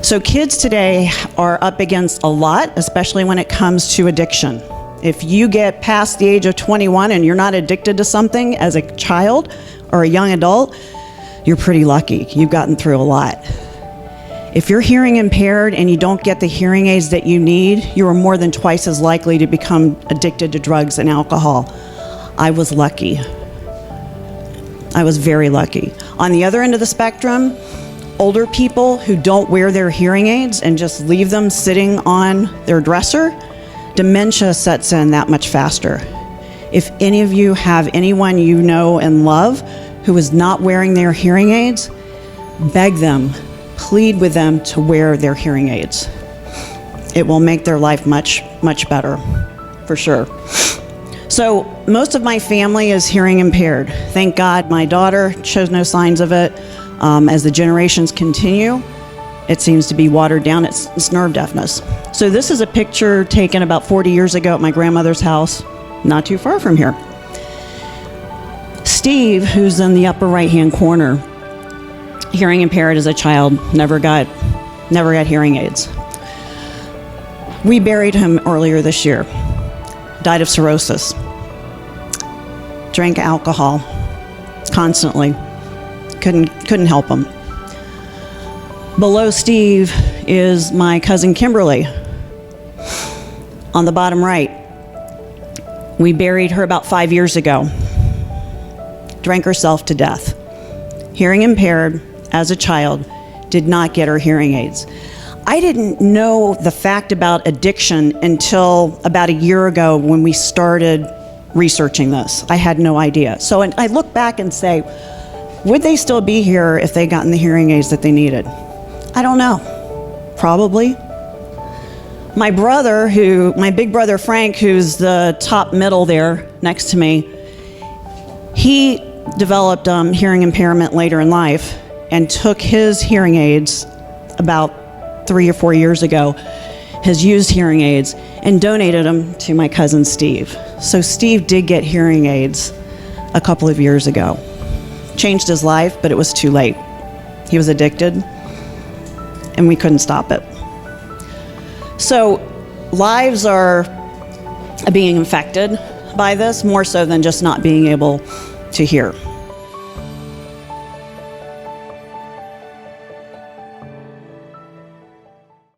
So kids today are up against a lot, especially when it comes to addiction. If you get past the age of 21 and you're not addicted to something as a child or a young adult, you're pretty lucky. You've gotten through a lot. If you're hearing impaired and you don't get the hearing aids that you need, you are more than twice as likely to become addicted to drugs and alcohol. I was lucky. I was very lucky. On the other end of the spectrum, older people who don't wear their hearing aids and just leave them sitting on their dresser, dementia sets in that much faster. If any of you have anyone you know and love who is not wearing their hearing aids, beg them, plead with them to wear their hearing aids. It will make their life much, much better, for sure. So most of my family is hearing impaired. Thank God my daughter shows no signs of it. As the generations continue, it seems to be watered down. It's nerve deafness. So this is a picture taken about 40 years ago at my grandmother's house, not too far from here. Steve, who's in the upper right-hand corner, hearing impaired as a child, never got hearing aids. We buried him earlier this year. Died of cirrhosis. Drank alcohol constantly. Couldn't help him. Below Steve is my cousin Kimberly. On the bottom right. We buried her about 5 years ago. Drank herself to death. Hearing impaired as a child, did not get her hearing aids. I didn't know the fact about addiction until about a year ago when we started researching this. I had no idea. So I look back and say, would they still be here if they'd gotten the hearing aids that they needed? I don't know. Probably. My big brother Frank, who's the top middle there next to me, he developed hearing impairment later in life and took his hearing aids about 3 or 4 years ago, his used hearing aids, and donated them to my cousin Steve. So Steve did get hearing aids a couple of years ago. Changed his life, but it was too late. He was addicted, and we couldn't stop it. So lives are being infected by this, more so than just not being able to hear.